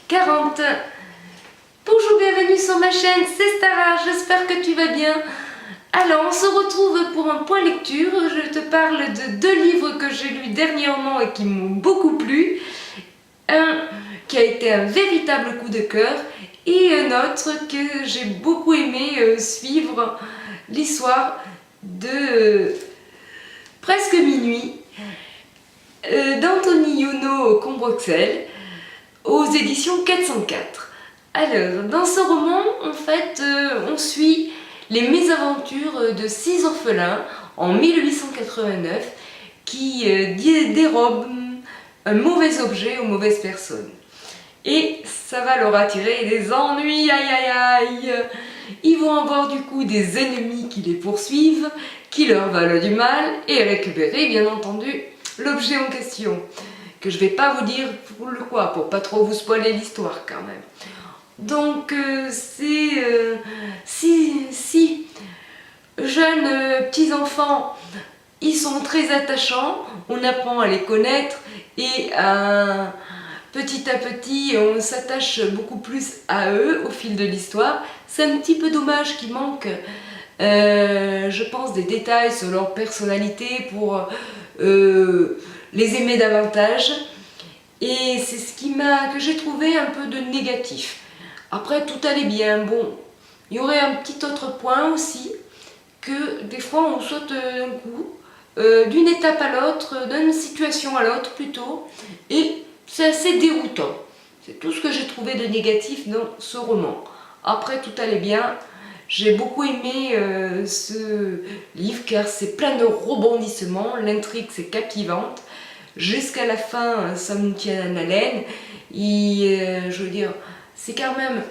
40. Bonjour, bienvenue sur ma chaîne, c'est Stara, j'espère que tu vas bien. Alors, on se retrouve pour un point lecture. Je te parle de deux livres que j'ai lus dernièrement et qui m'ont beaucoup plu. Un qui a été un véritable coup de cœur et un autre que j'ai beaucoup aimé suivre l'histoire de Presque minuit d'Anthony Yono Combroxel aux éditions 404. Alors, dans ce roman, en fait, on suit les mésaventures de 6 orphelins en 1889 qui dérobent un mauvais objet aux mauvaises personnes. Et ça va leur attirer des ennuis, aïe aïe aïe. Ils vont avoir du coup des ennemis qui les poursuivent, qui leur veulent du mal et récupérer bien entendu l'objet en question. Que je vais pas vous dire pourquoi, pour pas trop vous spoiler l'histoire quand même. Donc c'est si jeunes petits-enfants, ils sont très attachants, on apprend à les connaître et petit à petit on s'attache beaucoup plus à eux au fil de l'histoire. C'est un petit peu dommage qu'il manque, je pense, des détails sur leur personnalité pour les aimer davantage. Et c'est ce que j'ai trouvé un peu de négatif. Après, tout allait bien. Bon, il y aurait un petit autre point aussi, que des fois on saute d'un coup, d'une étape à l'autre, d'une situation à l'autre plutôt, et c'est assez déroutant. C'est tout ce que j'ai trouvé de négatif dans ce roman. Après, tout allait bien. J'ai beaucoup aimé ce livre car c'est plein de rebondissements, l'intrigue c'est captivante. Jusqu'à la fin, ça me tient en haleine. Et je veux dire, c'est quand même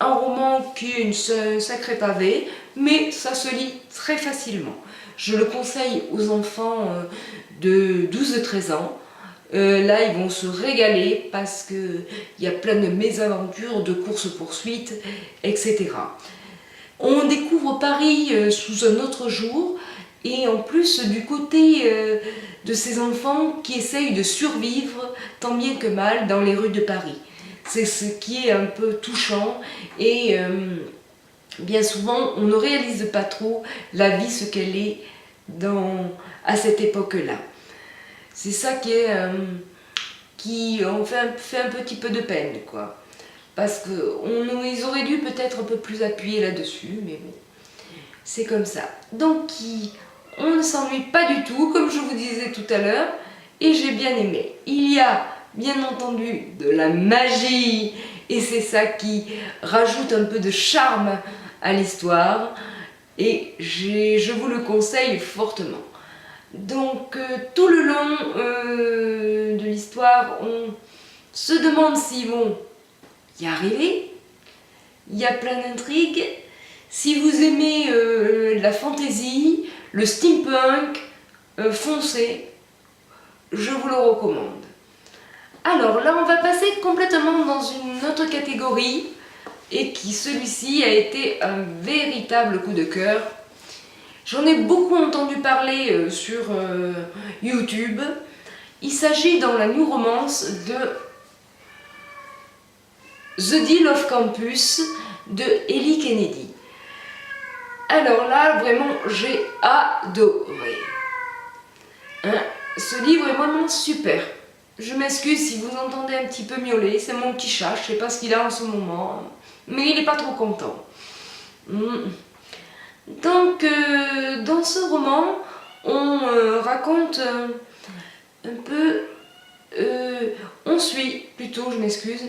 un roman qui est une sacrée pavée, mais ça se lit très facilement. Je le conseille aux enfants de 12-13 ans. Là, ils vont se régaler parce qu'il y a plein de mésaventures, de courses-poursuites, etc. On découvre Paris sous un autre jour. Et en plus du côté de ces enfants qui essayent de survivre tant bien que mal dans les rues de Paris. C'est ce qui est un peu touchant et bien souvent on ne réalise pas trop la vie ce qu'elle est à cette époque-là. C'est ça qui en fait un petit peu de peine, quoi. Parce qu'ils auraient dû peut-être un peu plus appuyer là-dessus, mais bon, c'est comme ça. Donc on ne s'ennuie pas du tout, comme je vous disais tout à l'heure, et j'ai bien aimé. Il y a bien entendu de la magie, et c'est ça qui rajoute un peu de charme à l'histoire, et je vous le conseille fortement. Donc tout le long de l'histoire, on se demande s'ils vont y arriver. Il y a plein d'intrigues. Si vous aimez la fantaisie, le steampunk, foncez, je vous le recommande. Alors là, on va passer complètement dans une autre catégorie et celui-ci a été un véritable coup de cœur. J'en ai beaucoup entendu parler sur YouTube. Il s'agit dans la New Romance de The Deal of Campus de Ellie Kennedy. Alors là, vraiment, j'ai adoré. Ce livre est vraiment super. Je m'excuse si vous entendez un petit peu miauler, c'est mon petit chat, je sais pas ce qu'il a en ce moment, mais il n'est pas trop content. Donc, dans ce roman, on raconte un peu, on suit plutôt, je m'excuse,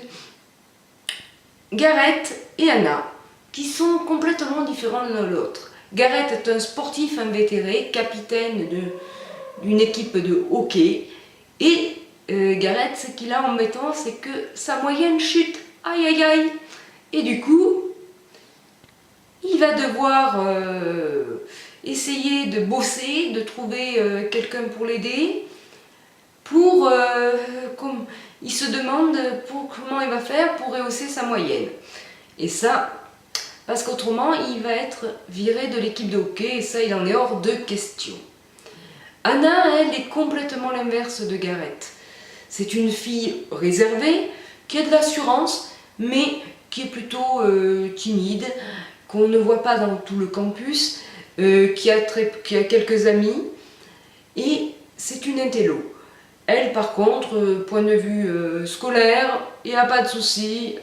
Gareth et Anna, qui sont complètement différents l'un de l'autre. Gareth est un sportif invétéré, capitaine d'une équipe de hockey, et Gareth, ce qu'il a en mettant, c'est que sa moyenne chute, aïe aïe aïe, et du coup, il va devoir essayer de bosser, de trouver quelqu'un pour l'aider, il se demande comment il va faire pour rehausser sa moyenne. Et ça, parce qu'autrement, il va être viré de l'équipe de hockey, et ça, il en est hors de question. Anna, elle, est complètement l'inverse de Gareth. c'est une fille réservée, qui a de l'assurance, mais qui est plutôt timide, qu'on ne voit pas dans tout le campus, qui a quelques amis, et c'est une intello. Elle, par contre, point de vue scolaire, il n'y a pas de souci,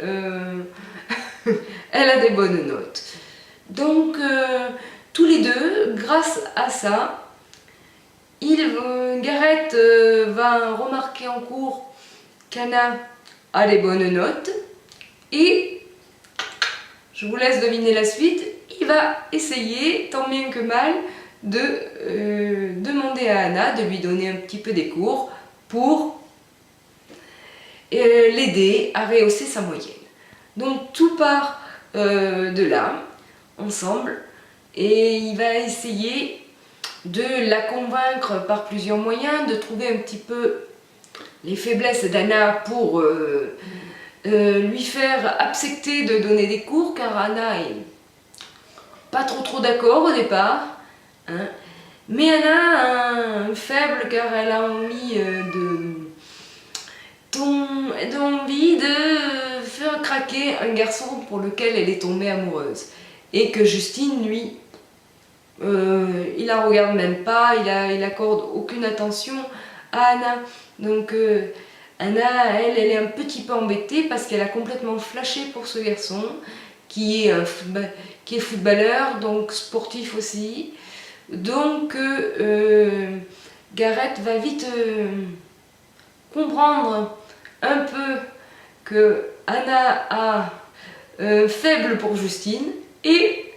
elle a des bonnes notes. Donc, tous les deux, grâce à ça, Gareth va remarquer en cours qu'Anna a les bonnes notes, et je vous laisse deviner la suite, il va essayer, tant bien que mal, de demander à Anna de lui donner un petit peu des cours pour l'aider à rehausser sa moyenne. Donc tout part de là, ensemble, et il va essayer de la convaincre par plusieurs moyens, de trouver un petit peu les faiblesses d'Anna pour lui faire accepter de donner des cours, car Anna est pas trop d'accord au départ, hein. Mais Anna a un faible car elle a envie envie de faire craquer un garçon pour lequel elle est tombée amoureuse. Et que Justine, lui, il la regarde même pas, il accorde aucune attention à Anna. Donc Anna, elle est un petit peu embêtée parce qu'elle a complètement flashé pour ce garçon qui est footballeur, donc sportif aussi. Donc Gareth va vite comprendre un peu que Anna a faible pour Justine, et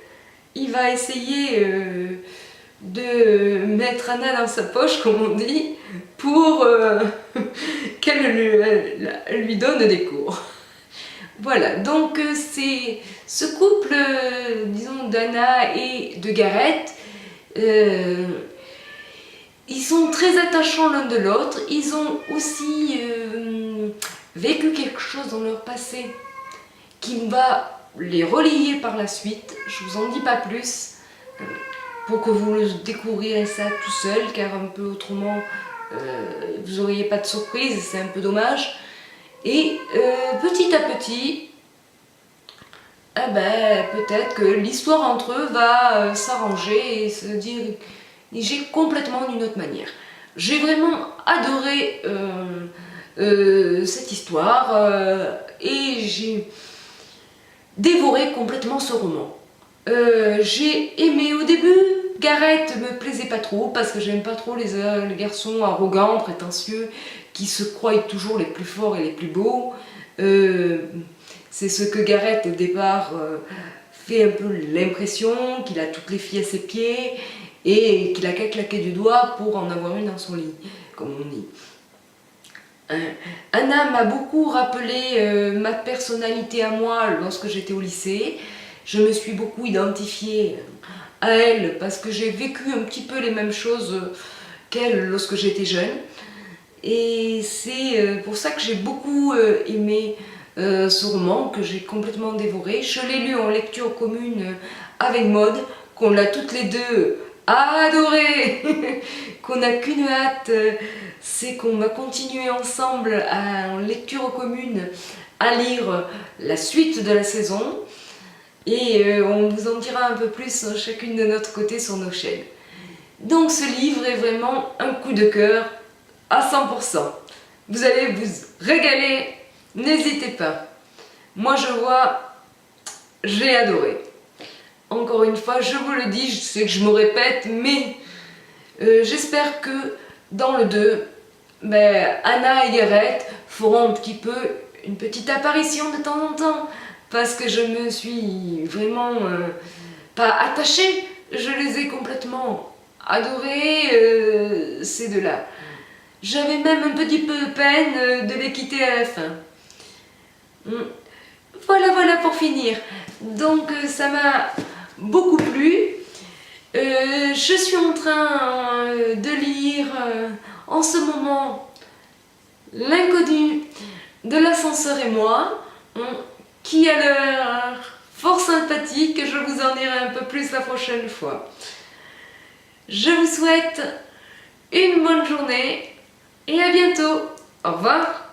il va essayer de mettre Anna dans sa poche, comme on dit, pour qu'elle lui donne des cours. Voilà, donc c'est ce couple, disons, d'Anna et de Gareth, ils sont très attachants l'un de l'autre, ils ont aussi vécu quelque chose dans leur passé qui va les relier par la suite. Je vous en dis pas plus pour que vous découvrirez ça tout seul, car un peu autrement vous n'auriez pas de surprise, c'est un peu dommage. Et petit à petit, peut-être que l'histoire entre eux va s'arranger et se diriger complètement d'une autre manière. J'ai vraiment adoré cette histoire et j'ai dévoré complètement ce roman. J'ai aimé au début, Gareth me plaisait pas trop parce que j'aime pas trop les garçons arrogants, prétentieux, qui se croient toujours les plus forts et les plus beaux. C'est ce que Gareth au départ fait un peu l'impression, qu'il a toutes les filles à ses pieds et qu'il a qu'à claquer du doigt pour en avoir une dans son lit, comme on dit. Anna m'a beaucoup rappelé ma personnalité à moi lorsque j'étais au lycée. Je me suis beaucoup identifiée à elle parce que j'ai vécu un petit peu les mêmes choses qu'elle lorsque j'étais jeune. Et c'est pour ça que j'ai beaucoup aimé ce roman, que j'ai complètement dévoré. Je l'ai lu en lecture commune avec Maud, qu'on l'a toutes les deux adoré, qu'on n'a qu'une hâte, c'est qu'on va continuer ensemble en lecture commune à lire la suite de la saison, et on vous en dira un peu plus chacune de notre côté sur nos chaînes. Donc ce livre est vraiment un coup de cœur à 100%. Vous allez vous régaler, n'hésitez pas. Moi je vois, j'ai adoré. Encore une fois, je vous le dis, je sais que je me répète, mais j'espère que dans le 2, Anna et Gareth feront un petit peu une petite apparition de temps en temps, parce que je me suis vraiment pas attachée, je les ai complètement adorés, ces deux-là. J'avais même un petit peu peine de les quitter à la fin. Voilà pour finir. Donc ça m'a beaucoup plu. Je suis en train de lire en ce moment L'inconnu de l'ascenseur et moi, qui a l'air fort sympathique. Je vous en dirai un peu plus la prochaine fois. Je vous souhaite une bonne journée et à bientôt. Au revoir.